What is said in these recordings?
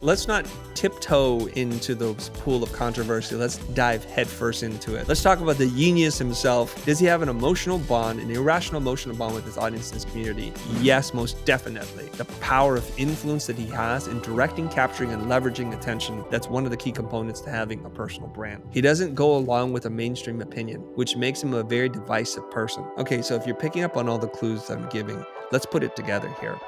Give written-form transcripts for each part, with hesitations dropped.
let's not tiptoe into the pool of controversy. Let's dive headfirst into it. Let's talk about the genius himself. Does he have an emotional bond, an irrational emotional bond with his audience and his community? Yes, most definitely. The power of influence that he has in directing, capturing, and leveraging attention, that's one of the key components to having a personal brand. He doesn't go along with a mainstream opinion, which makes him a very divisive person. Okay, so if you're picking up on all the clues I'm giving, let's put it together here.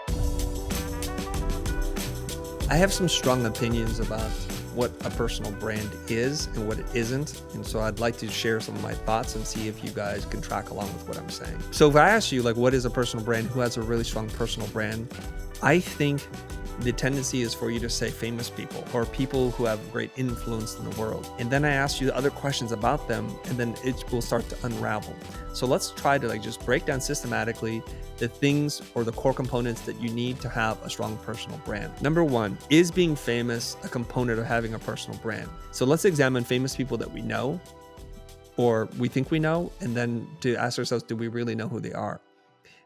I have some strong opinions about what a personal brand is and what it isn't. And so I'd like to share some of my thoughts and see if you guys can track along with what I'm saying. So if I ask you, like, what is a personal brand? Who has a really strong personal brand? I think the tendency is for you to say famous people or people who have great influence in the world. And then I ask you other questions about them, and then it will start to unravel. So let's try to just break down systematically the things or the core components that you need to have a strong personal brand. Number one, is being famous a component of having a personal brand? So let's examine famous people that we know or we think we know, and then to ask ourselves, do we really know who they are?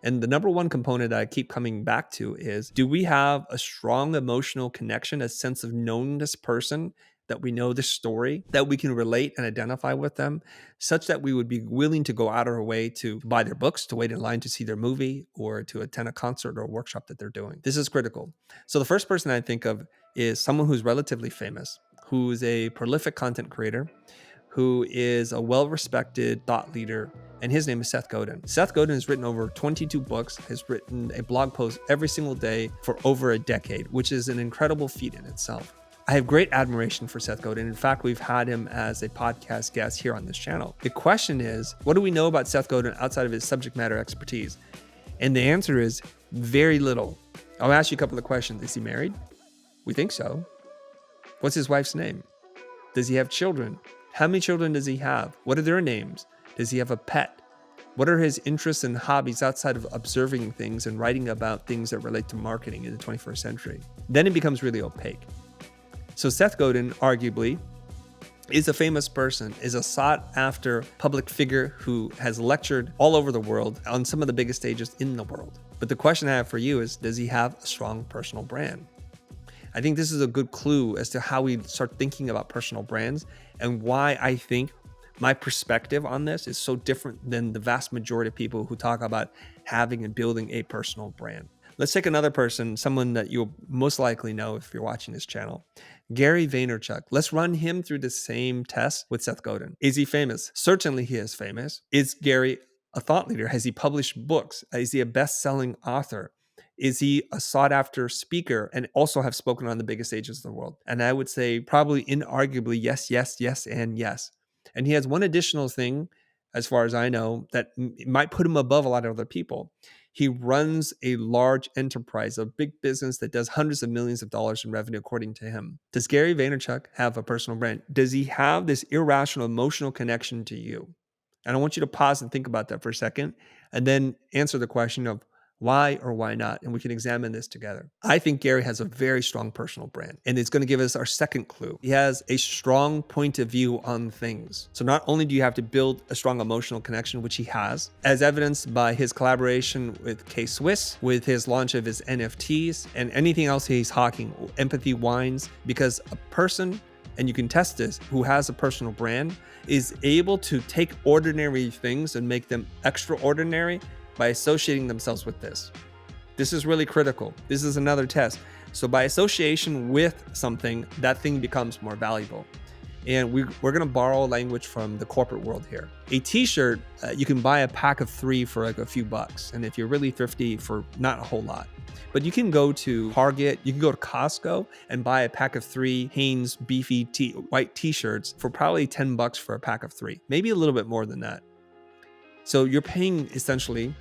And the number one component that I keep coming back to is, do we have a strong emotional connection, a sense of knowing this person, that we know this story, that we can relate and identify with them, such that we would be willing to go out of our way to buy their books, to wait in line to see their movie, or to attend a concert or a workshop that they're doing. This is critical. So the first person I think of is someone who's relatively famous, who's a prolific content creator, who is a well-respected thought leader, and his name is Seth Godin. Seth Godin has written over 22 books, has written a blog post every single day for over a decade, which is an incredible feat in itself. I have great admiration for Seth Godin. In fact, we've had him as a podcast guest here on this channel. The question is, what do we know about Seth Godin outside of his subject matter expertise? And the answer is very little. I'll ask you a couple of questions. Is he married? We think so. What's his wife's name? Does he have children? How many children does he have? What are their names? Does he have a pet? What are his interests and hobbies outside of observing things and writing about things that relate to marketing in the 21st century? Then it becomes really opaque. So Seth Godin, arguably, is a famous person, is a sought-after public figure who has lectured all over the world on some of the biggest stages in the world. But the question I have for you is, does he have a strong personal brand? I think this is a good clue as to how we start thinking about personal brands and why I think my perspective on this is so different than the vast majority of people who talk about having and building a personal brand. Let's take another person, someone that you'll most likely know if you're watching this channel, Gary Vaynerchuk. Let's run him through the same test with Seth Godin. Is he famous? Certainly he is famous. Is Gary a thought leader? Has he published books? Is he a best-selling author? Is he a sought-after speaker and also have spoken on the biggest stages of the world? And I would say probably inarguably yes, yes, yes, and yes. And he has one additional thing, as far as I know, that might put him above a lot of other people. He runs a large enterprise, a big business that does hundreds of millions of dollars in revenue, according to him. Does Gary Vaynerchuk have a personal brand? Does he have this irrational emotional connection to you? And I want you to pause and think about that for a second, and then answer the question of why or why not? And we can examine this together. I think Gary has a very strong personal brand, and it's going to give us our second clue. He has a strong point of view on things. So not only do you have to build a strong emotional connection, which he has, as evidenced by his collaboration with K-Swiss, with his launch of his NFTs, and anything else he's hawking, empathy wines, because a person, and you can test this, who has a personal brand is able to take ordinary things and make them extraordinary by associating themselves with this. This is really critical. This is another test. So by association with something, that thing becomes more valuable. And we're going to borrow language from the corporate world here. A t-shirt, you can buy a pack of 3 for like a few bucks. And if you're really thrifty, for not a whole lot. But you can go to Target, you can go to Costco and buy a pack of 3 Hanes beefy white t-shirts for probably $10 for a pack of 3, maybe a little bit more than that. So you're paying essentially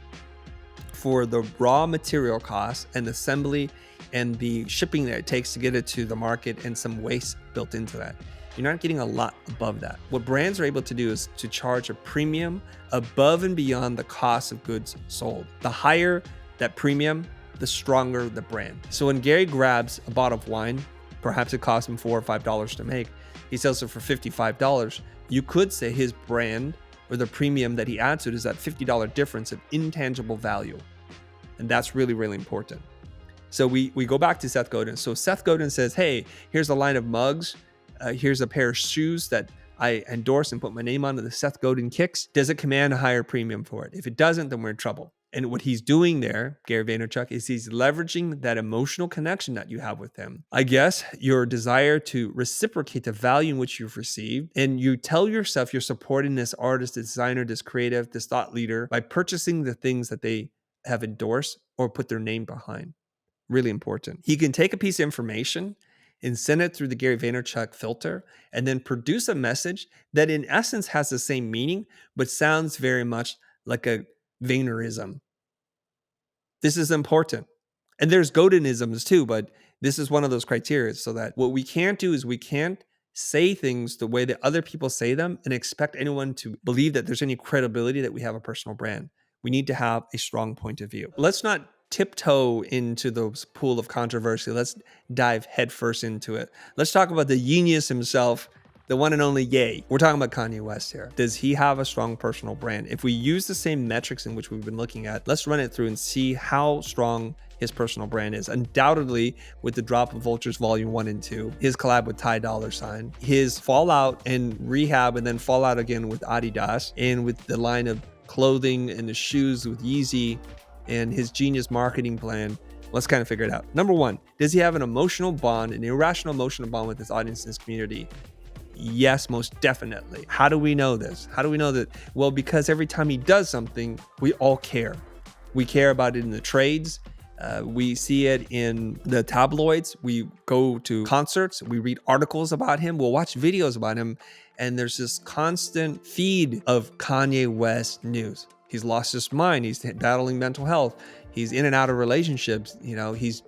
for the raw material costs and assembly and the shipping that it takes to get it to the market and some waste built into that. You're not getting a lot above that. What brands are able to do is to charge a premium above and beyond the cost of goods sold. The higher that premium, the stronger the brand. So when Gary grabs a bottle of wine, perhaps it costs him $4 or $5 to make, he sells it for $55. You could say his brand or the premium that he adds to it is that $50 difference of intangible value. And that's really, really important. So we go back to Seth Godin. So Seth Godin says, hey, here's a line of mugs. Here's a pair of shoes that I endorse and put my name on, the Seth Godin kicks. Does it command a higher premium for it? If it doesn't, then we're in trouble. And what he's doing there, Gary Vaynerchuk, is he's leveraging that emotional connection that you have with him. I guess your desire to reciprocate the value in which you've received. And you tell yourself you're supporting this artist, this designer, this creative, this thought leader by purchasing the things that they have endorsed or put their name behind. Really important. He can take a piece of information and send it through the Gary Vaynerchuk filter and then produce a message that in essence has the same meaning, but sounds very much like a Vaynerism. This is important. And there's Godinisms too, but this is one of those criteria, so that what we can't do is we can't say things the way that other people say them and expect anyone to believe that there's any credibility that we have a personal brand. We need to have a strong point of view. Let's not tiptoe into the pool of controversy. Let's dive headfirst into it. Let's talk about the genius himself, the one and only Ye. We're talking about Kanye West here. Does he have a strong personal brand? If we use the same metrics in which we've been looking at, let's run it through and see how strong his personal brand is. Undoubtedly, with the drop of Vultures Volume 1 and 2, his collab with Ty Dolla $ign, his fallout and rehab, and then fallout again with Adidas, and with the line of clothing and the shoes with Yeezy, and his genius marketing plan. Let's kind of figure it out. Number one, does he have an emotional bond, an irrational emotional bond with his audience and his community? Yes, most definitely. How do we know this? How do we know that? Well, because every time he does something, we all care. We care about it in the trades. We see it in the tabloids. We go to concerts. We read articles about him. We'll watch videos about him. And there's this constant feed of Kanye West news. He's lost his mind. He's battling mental health. He's in and out of relationships. You know, he's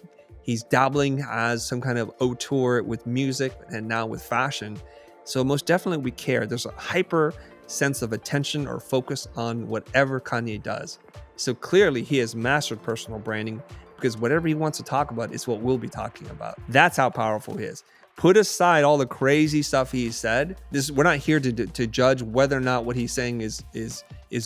dabbling as some kind of auteur with music and now with fashion. So most definitely we care. There's a hyper sense of attention or focus on whatever Kanye does. So clearly he has mastered personal branding, because whatever he wants to talk about is what we'll be talking about. That's how powerful he is. Put aside all the crazy stuff he said. We're not here to judge whether or not what he's saying is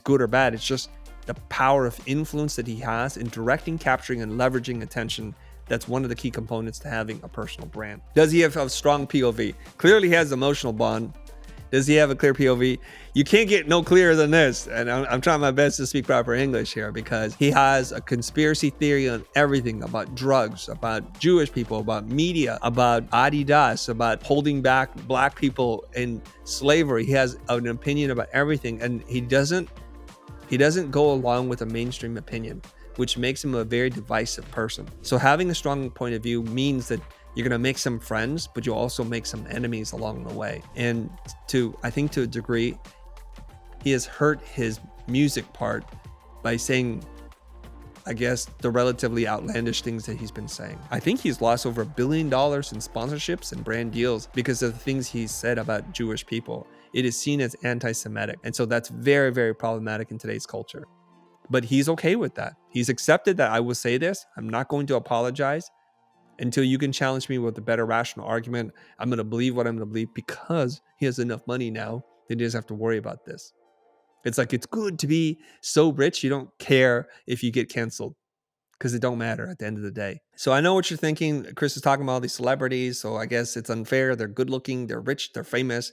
good or bad. It's just the power of influence that he has in directing, capturing, and leveraging attention. That's one of the key components to having a personal brand. Does he have a strong POV? Clearly he has emotional bond. Does he have a clear POV? You can't get no clearer than this. And I'm trying my best to speak proper English here, because he has a conspiracy theory on everything, about drugs, about Jewish people, about media, about Adidas, about holding back black people in slavery. He has an opinion about everything, and he doesn't go along with a mainstream opinion, which makes him a very divisive person. So having a strong point of view means that you're going to make some friends, but you'll also make some enemies along the way. And I think to a degree, he has hurt his music part by saying, I guess, the relatively outlandish things that he's been saying. I think he's lost over $1 billion in sponsorships and brand deals because of the things he's said about Jewish people. It is seen as anti-Semitic. And so that's very, very problematic in today's culture. But he's okay with that. He's accepted that I will say this. I'm not going to apologize until you can challenge me with a better rational argument. I'm going to believe what I'm going to believe, because he has enough money now that he doesn't have to worry about this. It's like, it's good to be so rich you don't care if you get canceled, because it don't matter at the end of the day. So I know what you're thinking. Chris is talking about all these celebrities, so I guess it's unfair. They're good looking, they're rich, they're famous.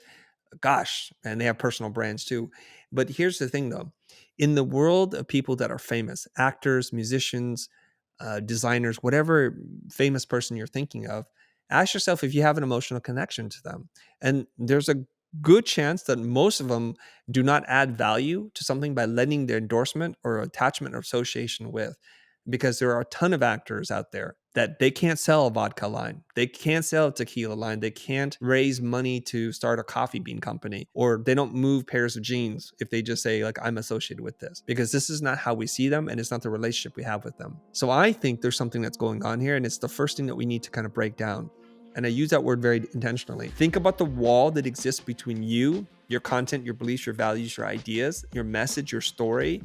Gosh, and they have personal brands too. But here's the thing though. In the world of people that are famous, actors, musicians, designers, whatever famous person you're thinking of, ask yourself if you have an emotional connection to them. And there's a good chance that most of them do not add value to something by lending their endorsement or attachment or association with, because there are a ton of actors out there that they can't sell a vodka line. They can't sell a tequila line. They can't raise money to start a coffee bean company, or they don't move pairs of jeans if they just say, like, I'm associated with this, because this is not how we see them, and it's not the relationship we have with them. So I think there's something that's going on here, and it's the first thing that we need to kind of break down. And I use that word very intentionally. Think about the wall that exists between you, your content, your beliefs, your values, your ideas, your message, your story,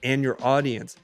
and your audience.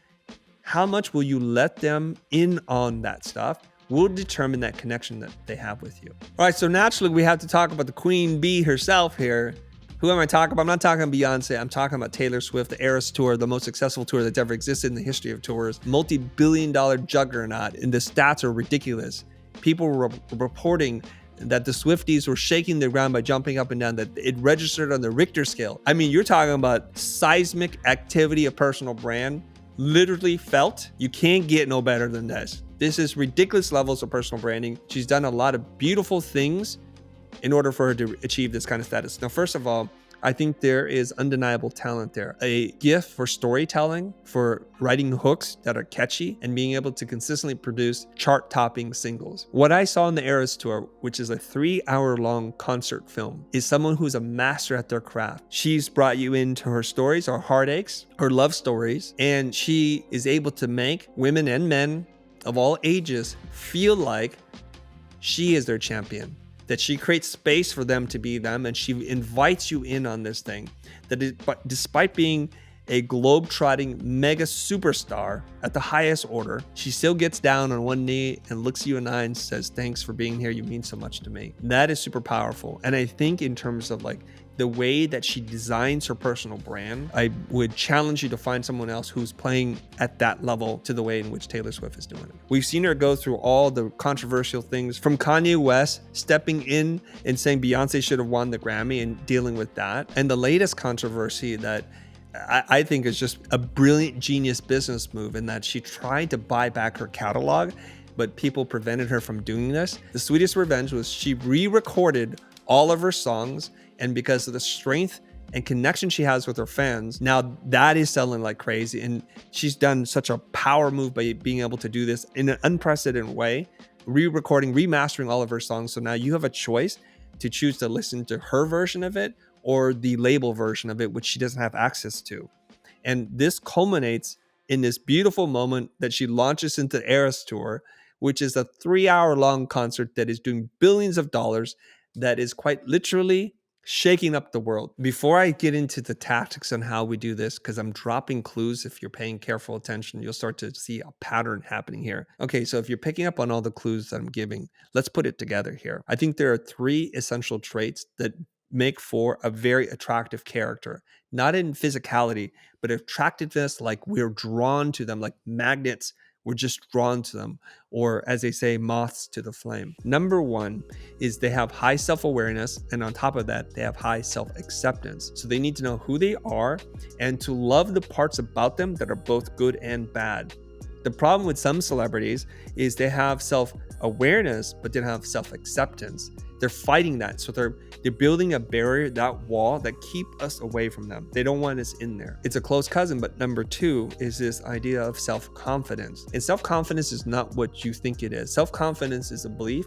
How much will you let them in on that stuff will determine that connection that they have with you. All right, so naturally we have to talk about the queen bee herself here, Who am I talking about? I'm not talking Beyonce. I'm talking about Taylor Swift, the Eras Tour, the most successful tour that's ever existed in the history of tours. Multi-billion-dollar juggernaut, and the stats are ridiculous. People were reporting that the Swifties were shaking the ground by jumping up and down, that it registered on the Richter scale. I mean, you're talking about seismic activity of personal brand, literally felt. You can't get no better than this. This is ridiculous levels of personal branding. She's done a lot of beautiful things in order for her to achieve this kind of status. Now, first of all, I think there is undeniable talent there. A gift for storytelling, for writing hooks that are catchy, and being able to consistently produce chart-topping singles. What I saw in the Eras Tour, which is a 3-hour-long concert film, is someone who's a master at their craft. She's brought you into her stories, her heartaches, her love stories, and she is able to make women and men of all ages feel like she is their champion, that she creates space for them to be them, and she invites you in on this thing. But despite being a globe-trotting mega superstar at the highest order, she still gets down on one knee and looks you in the eye and says, "Thanks for being here. You mean so much to me." That is super powerful. And I think in terms of like the way that she designs her personal brand, I would challenge you to find someone else who's playing at that level to the way in which Taylor Swift is doing it. We've seen her go through all the controversial things, from Kanye West stepping in and saying Beyonce should have won the Grammy and dealing with that. And the latest controversy that I think is just a brilliant genius business move, in that she tried to buy back her catalog, but people prevented her from doing this. The sweetest revenge was she re-recorded all of her songs, and because of the strength and connection she has with her fans, now that is selling like crazy. And she's done such a power move by being able to do this in an unprecedented way, re-recording, remastering all of her songs. So now you have a choice to choose to listen to her version of it or the label version of it, which she doesn't have access to. And this culminates in this beautiful moment that she launches into the Eras Tour, which is a 3-hour-long concert that is doing billions of dollars, that is quite literally shaking up the world. Before I get into the tactics on how we do this, because I'm dropping clues, if you're paying careful attention, you'll start to see a pattern happening here. Okay, so if you're picking up on all the clues that I'm giving, let's put it together here. I think there are 3 essential traits that make for a very attractive character, not in physicality, but attractiveness, like we're drawn to them, like magnets. We're just drawn to them, or as they say, moths to the flame. Number 1 is they have high self-awareness, and on top of that, they have high self-acceptance. So they need to know who they are and to love the parts about them that are both good and bad. The problem with some celebrities is they have self-awareness, but they don't have self-acceptance. They're fighting that. So they're building a barrier, that wall that keep us away from them. They don't want us in there. It's a close cousin, but number 2 is this idea of self-confidence. And self-confidence is not what you think it is. Self-confidence is a belief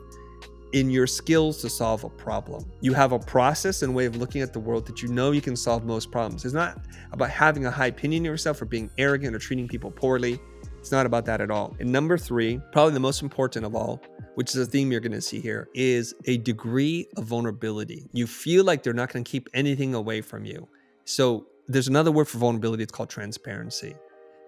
in your skills to solve a problem. You have a process and way of looking at the world that you know you can solve most problems. It's not about having a high opinion of yourself or being arrogant or treating people poorly. It's not about that at all. And number 3, probably the most important of all, which is a theme you're going to see here, is a degree of vulnerability. You feel like they're not going to keep anything away from you. So there's another word for vulnerability. It's called transparency.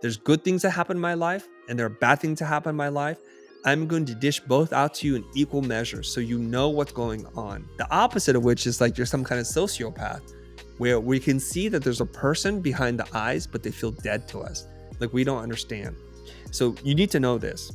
There's good things that happen in my life, and there are bad things that happen in my life. I'm going to dish both out to you in equal measure so you know what's going on. The opposite of which is like you're some kind of sociopath, where we can see that there's a person behind the eyes, but they feel dead to us. Like we don't understand. So you need to know this.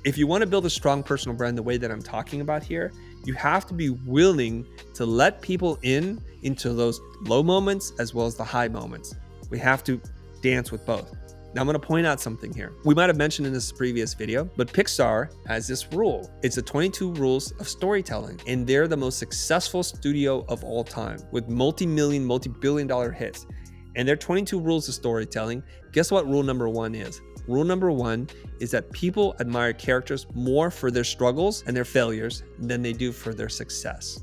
If you want to build a strong personal brand the way that I'm talking about here, you have to be willing to let people into those low moments as well as the high moments. We have to dance with both. Now I'm going to point out something here. We might have mentioned in this previous video, but Pixar has this rule. It's the 22 rules of storytelling, and they're the most successful studio of all time with multi-million, multi-billion-dollar hits. And their 22 rules of storytelling, guess what rule number 1 is? Rule number 1 is that people admire characters more for their struggles and their failures than they do for their success.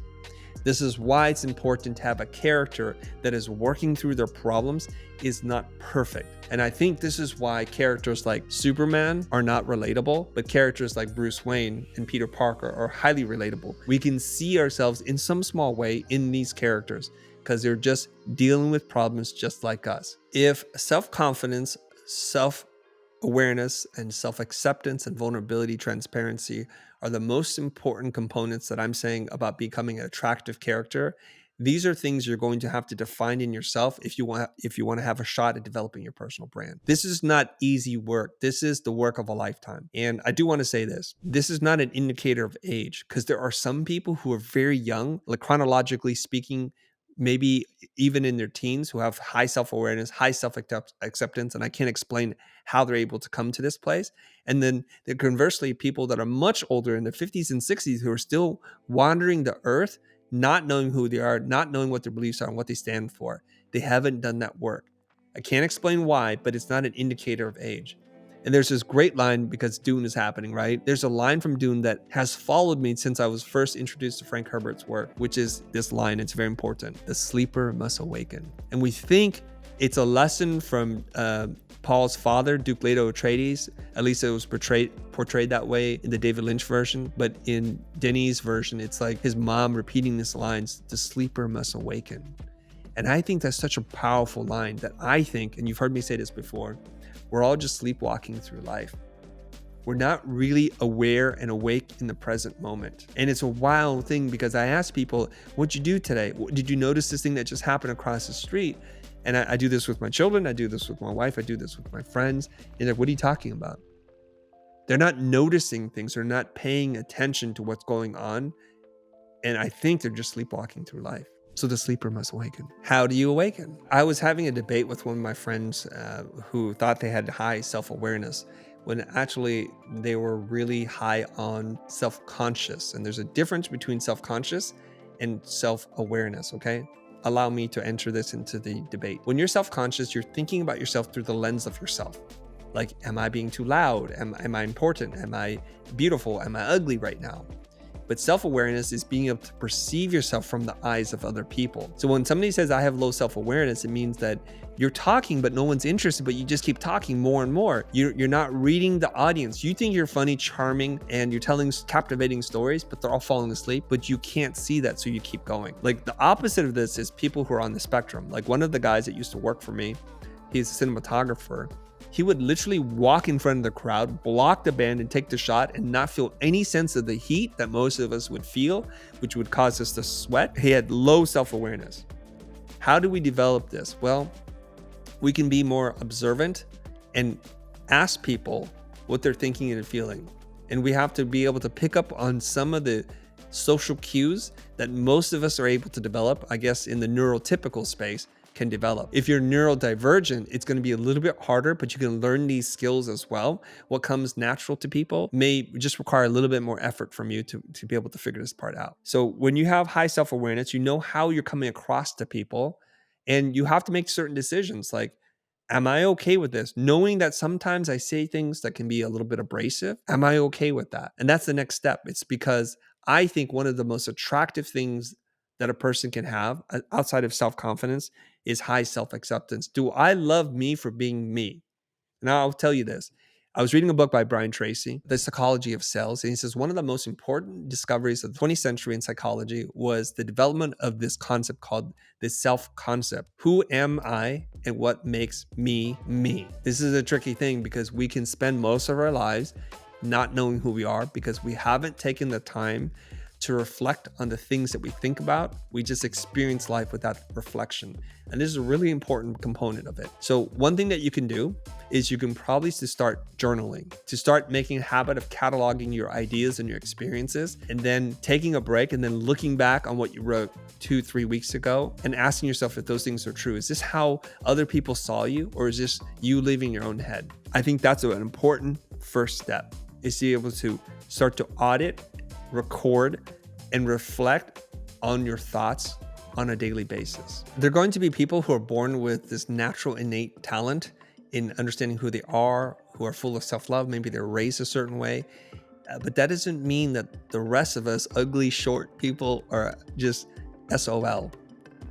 This is why it's important to have a character that is working through their problems, is not perfect. And I think this is why characters like Superman are not relatable, but characters like Bruce Wayne and Peter Parker are highly relatable. We can see ourselves in some small way in these characters because they're just dealing with problems just like us. If self-confidence, self-awareness, and self-acceptance and vulnerability, transparency are the most important components that I'm saying about becoming an attractive character, These are things you're going to have to define in yourself if you want to have a shot at developing your personal brand. This is not easy work. This is the work of a lifetime. And I do want to say this. This is not an indicator of age, because there are some people who are very young, like chronologically speaking, maybe even in their teens, who have high self-awareness, high self-acceptance, and I can't explain how they're able to come to this place. And then conversely, people that are much older in their 50s and 60s who are still wandering the earth, not knowing who they are, not knowing what their beliefs are and what they stand for. They haven't done that work. I can't explain why, but it's not an indicator of age. And there's this great line, because Dune is happening, right? There's a line from Dune that has followed me since I was first introduced to Frank Herbert's work, which is this line. It's very important. The sleeper must awaken. And we think it's a lesson from Paul's father, Duke Leto Atreides. At least it was portrayed that way in the David Lynch version. But in Denis' version, it's like his mom repeating this line, the sleeper must awaken. And I think that's such a powerful line that I think, and you've heard me say this before, we're all just sleepwalking through life. We're not really aware and awake in the present moment. And it's a wild thing, because I ask people, what'd you do today? Did you notice this thing that just happened across the street? And I do this with my children. I do this with my wife. I do this with my friends. And they're like, what are you talking about? They're not noticing things. They're not paying attention to what's going on. And I think they're just sleepwalking through life. So the sleeper must awaken. How do you awaken? I was having a debate with one of my friends who thought they had high self-awareness, when actually they were really high on self-conscious. And there's a difference between self-conscious and self-awareness, okay? Allow me to enter this into the debate. When you're self-conscious, you're thinking about yourself through the lens of yourself. Like, am I being too loud? Am I important? Am I beautiful? Am I ugly right now? But self-awareness is being able to perceive yourself from the eyes of other people. So when somebody says, I have low self-awareness, it means that you're talking, but no one's interested, but you just keep talking more and more. You're not reading the audience. You think you're funny, charming, and you're telling captivating stories, but they're all falling asleep, but you can't see that, so you keep going. Like, the opposite of this is people who are on the spectrum. Like, one of the guys that used to work for me, he's a cinematographer. He would literally walk in front of the crowd, block the band, and take the shot and not feel any sense of the heat that most of us would feel, which would cause us to sweat. He had low self-awareness. How do we develop this? Well, we can be more observant and ask people what they're thinking and feeling. And we have to be able to pick up on some of the social cues that most of us are able to develop, I guess, in the neurotypical space, can develop. If you're neurodivergent, it's going to be a little bit harder, but you can learn these skills as well. What comes natural to people may just require a little bit more effort from you to be able to figure this part out. So when you have high self-awareness, you know how you're coming across to people, and you have to make certain decisions like, am I okay with this? Knowing that sometimes I say things that can be a little bit abrasive, am I okay with that? And that's the next step. It's because I think one of the most attractive things that a person can have outside of self-confidence is high self-acceptance. Do I love me for being me? Now, I'll tell you this. I was reading a book by Brian Tracy, The Psychology of Sales, and he says one of the most important discoveries of the 20th century in psychology was the development of this concept called the self-concept. Who am I and what makes me me? This is a tricky thing because we can spend most of our lives not knowing who we are because we haven't taken the time to reflect on the things that we think about. We just experience life without reflection. And this is a really important component of it. So one thing that you can do is you can probably start journaling, to start making a habit of cataloging your ideas and your experiences, and then taking a break and then looking back on what you wrote 2-3 weeks ago and asking yourself if those things are true. Is this how other people saw you, or is this you leaving your own head? I think that's an important first step, is to be able to start to audit, record, and reflect on your thoughts on a daily basis. There are going to be people who are born with this natural innate talent in understanding who they are, who are full of self-love. Maybe they're raised a certain way, but that doesn't mean that the rest of us ugly, short people are just SOL.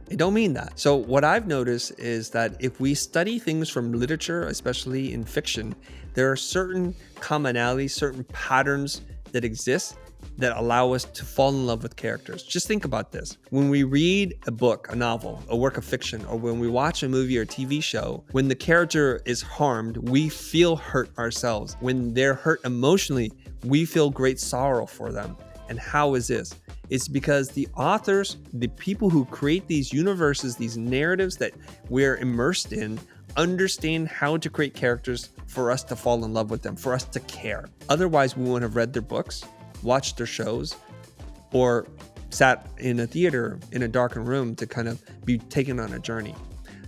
It don't mean that. So what I've noticed is that if we study things from literature, especially in fiction, there are certain commonalities, certain patterns that exist that allow us to fall in love with characters. Just think about this. When we read a book, a novel, a work of fiction, or when we watch a movie or TV show, when the character is harmed, we feel hurt ourselves. When they're hurt emotionally, we feel great sorrow for them. And how is this? It's because the authors, the people who create these universes, these narratives that we're immersed in, understand how to create characters for us to fall in love with them, for us to care. Otherwise, we wouldn't have read their books, watched their shows, or sat in a theater in a darkened room to kind of be taken on a journey.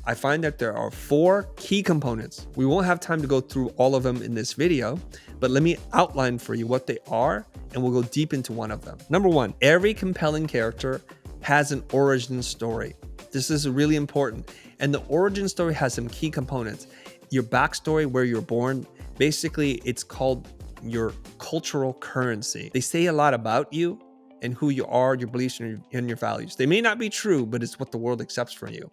I find that there are 4 key components. We won't have time to go through all of them in this video, but let me outline for you what they are, and we'll go deep into one of them. Number 1, every compelling character has an origin story. This is really important. And the origin story has some key components. Your backstory, where you're born, basically it's called your cultural currency. They say a lot about you and who you are, your beliefs, and your values. They may not be true, but it's what the world accepts from you.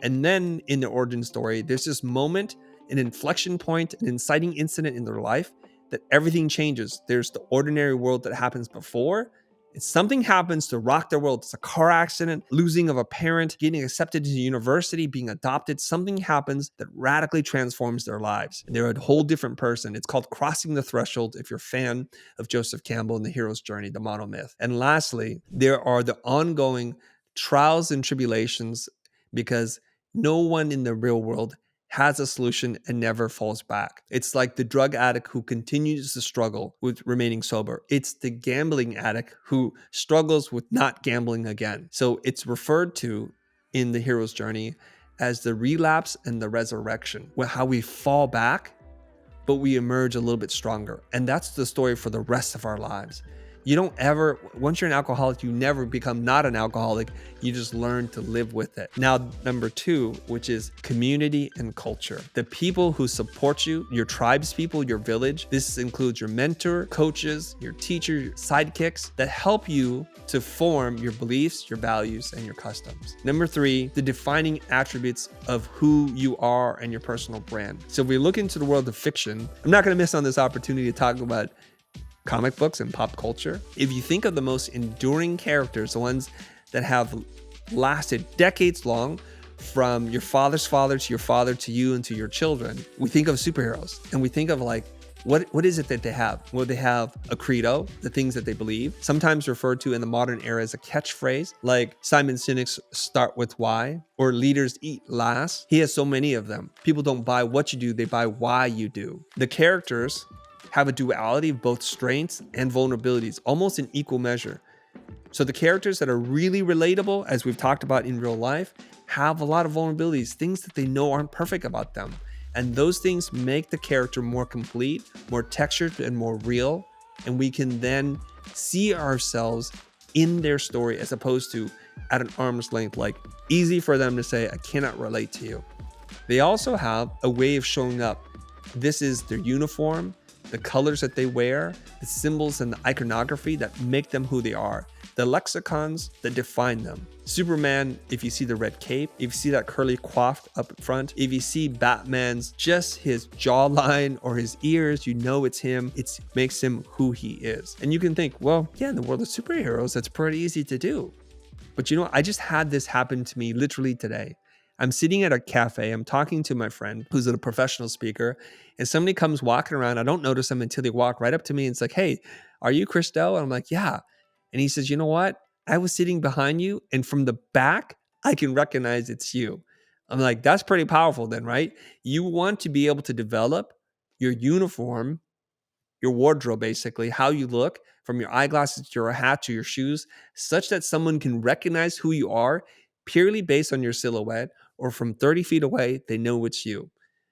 And then in the origin story, there's this moment, an inflection point, an inciting incident in their life that everything changes. There's the ordinary world that happens before. If something happens to rock their world, it's a car accident, losing of a parent, getting accepted to university, being adopted, something happens that radically transforms their lives. They're a whole different person. It's called crossing the threshold if you're a fan of Joseph Campbell and the hero's journey, the monomyth. And lastly, there are the ongoing trials and tribulations, because no one in the real world has a solution and never falls back. It's like the drug addict who continues to struggle with remaining sober. It's the gambling addict who struggles with not gambling again. So it's referred to in the hero's journey as the relapse and the resurrection, where how we fall back, but we emerge a little bit stronger. And that's the story for the rest of our lives. You don't ever, once you're an alcoholic, you never become not an alcoholic. You just learn to live with it. Now, number 2, which is community and culture. The people who support you, your tribes people, your village. This includes your mentor, coaches, your teacher, your sidekicks that help you to form your beliefs, your values, and your customs. Number 3, the defining attributes of who you are and your personal brand. So if we look into the world of fiction, I'm not going to miss on this opportunity to talk about comic books and pop culture. If you think of the most enduring characters, the ones that have lasted decades long, from your father's father to your father to you and to your children, we think of superheroes, and we think of like, what is it that they have? Well, they have a credo, the things that they believe, sometimes referred to in the modern era as a catchphrase, like Simon Sinek's "Start with Why" or "Leaders Eat Last." He has so many of them. People don't buy what you do, they buy why you do. The characters have a duality of both strengths and vulnerabilities, almost in equal measure. So the characters that are really relatable, as we've talked about in real life, have a lot of vulnerabilities, things that they know aren't perfect about them. And those things make the character more complete, more textured, and more real. And we can then see ourselves in their story as opposed to at an arm's length, like easy for them to say, I cannot relate to you. They also have a way of showing up. This is their uniform, the colors that they wear, the symbols and the iconography that make them who they are, the lexicons that define them. Superman, if you see the red cape, if you see that curly coif up front, if you see Batman's just his jawline or his ears, you know it's him. It makes him who he is. And you can think, well, yeah, in the world of superheroes, that's pretty easy to do. But you know, I just had this happen to me literally today. I'm sitting at a cafe, I'm talking to my friend who's a professional speaker, and somebody comes walking around. I don't notice them until they walk right up to me and it's like, hey, are you Christo? And I'm like, yeah. And he says, you know what? I was sitting behind you, and from the back, I can recognize it's you. I'm like, that's pretty powerful then, right? You want to be able to develop your uniform, your wardrobe, basically, how you look, from your eyeglasses to your hat to your shoes, such that someone can recognize who you are purely based on your silhouette, or from 30 feet away, they know it's you.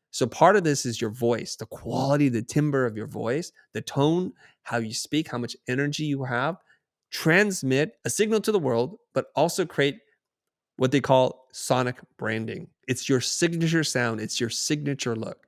So part of this is your voice, the quality, the timbre of your voice, the tone, how you speak, how much energy you have. Transmit a signal to the world, but also create what they call sonic branding. It's your signature sound. It's your signature look.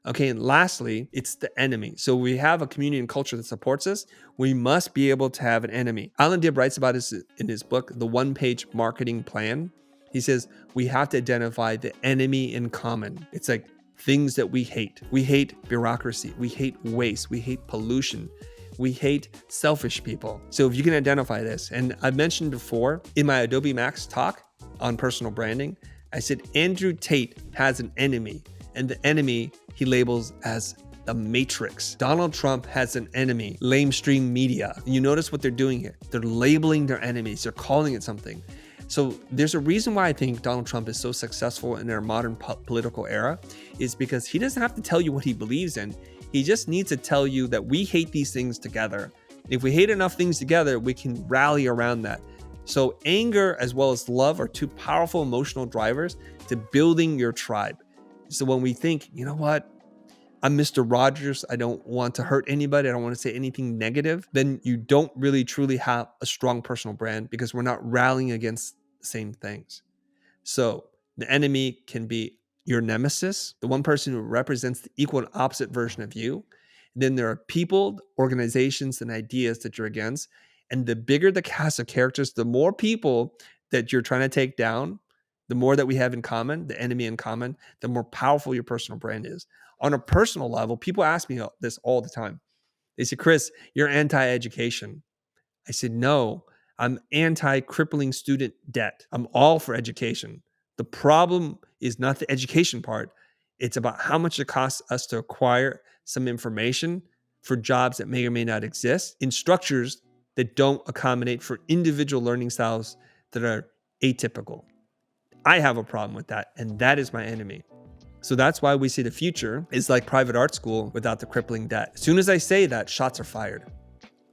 Okay, and lastly, it's the enemy. So we have a community and culture that supports us. We must be able to have an enemy. Alan Dibb writes about this in his book, The One-Page Marketing Plan. He says, we have to identify the enemy in common. It's like things that we hate. We hate bureaucracy. We hate waste. We hate pollution. We hate selfish people. So if you can identify this, and I've mentioned before in my Adobe Max talk on personal branding, I said Andrew Tate has an enemy, and the enemy he labels as the matrix. Donald Trump has an enemy, lamestream media. You notice what they're doing here. They're labeling their enemies. They're calling it something. So there's a reason why I think Donald Trump is so successful in our modern political era, is because he doesn't have to tell you what he believes in. He just needs to tell you that we hate these things together. If we hate enough things together, we can rally around that. So anger as well as love are two powerful emotional drivers to building your tribe. So when we think, you know what, I'm Mr. Rogers, I don't want to hurt anybody, I don't want to say anything negative, then you don't really truly have a strong personal brand, because we're not rallying against the same things. So the enemy can be your nemesis, the one person who represents the equal and opposite version of you. Then there are people, organizations, and ideas that you're against. And the bigger the cast of characters, the more people that you're trying to take down, the more that we have in common, the enemy in common, the more powerful your personal brand is. On a personal level, people ask me this all the time. They say, Chris, you're anti-education. I said, no, I'm anti-crippling student debt. I'm all for education. The problem is not the education part. It's about how much it costs us to acquire some information for jobs that may or may not exist in structures that don't accommodate for individual learning styles that are atypical. I have a problem with that, and that is my enemy. So that's why we see the future is like private art school without the crippling debt. As soon as I say that, shots are fired.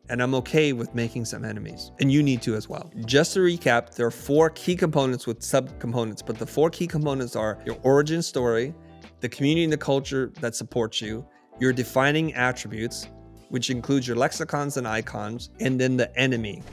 And I'm okay with making some enemies. And you need to as well. Just to recap, there are 4 key components with subcomponents, but the 4 key components are your origin story, the community and the culture that supports you, your defining attributes, which includes your lexicons and icons, and then the enemy.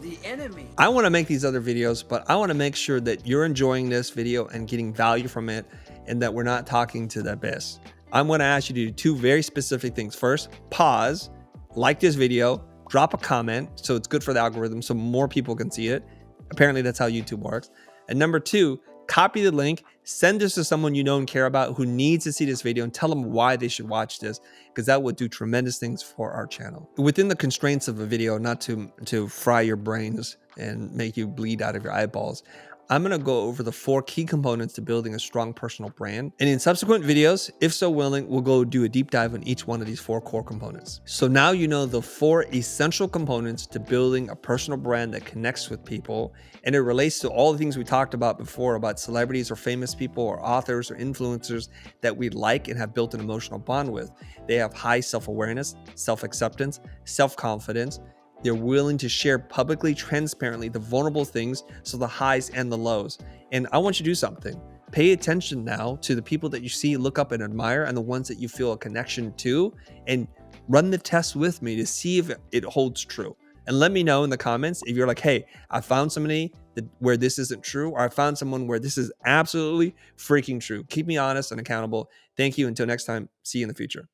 The enemy. I want to make these other videos, but I want to make sure that you're enjoying this video and getting value from it, and that we're not talking to the abyss. I'm going to ask you to do 2 very specific things. First, pause, like this video, drop a comment so it's good for the algorithm so more people can see it. Apparently that's how YouTube works. And number 2, copy the link, send this to someone you know and care about who needs to see this video, and tell them why they should watch this, because that would do tremendous things for our channel. Within the constraints of a video, not to fry your brains and make you bleed out of your eyeballs, I'm going to go over the 4 key components to building a strong personal brand. And in subsequent videos, if so willing, we'll go do a deep dive on each one of these 4 core components. So now you know the 4 essential components to building a personal brand that connects with people. And it relates to all the things we talked about before about celebrities or famous people or authors or influencers that we like and have built an emotional bond with. They have high self-awareness, self-acceptance, self-confidence. They're willing to share publicly, transparently, the vulnerable things, so the highs and the lows. And I want you to do something. Pay attention now to the people that you see, look up and admire, and the ones that you feel a connection to, and run the test with me to see if it holds true. And let me know in the comments if you're like, hey, I found somebody where this isn't true, or I found someone where this is absolutely freaking true. Keep me honest and accountable. Thank you. Until next time, see you in the future.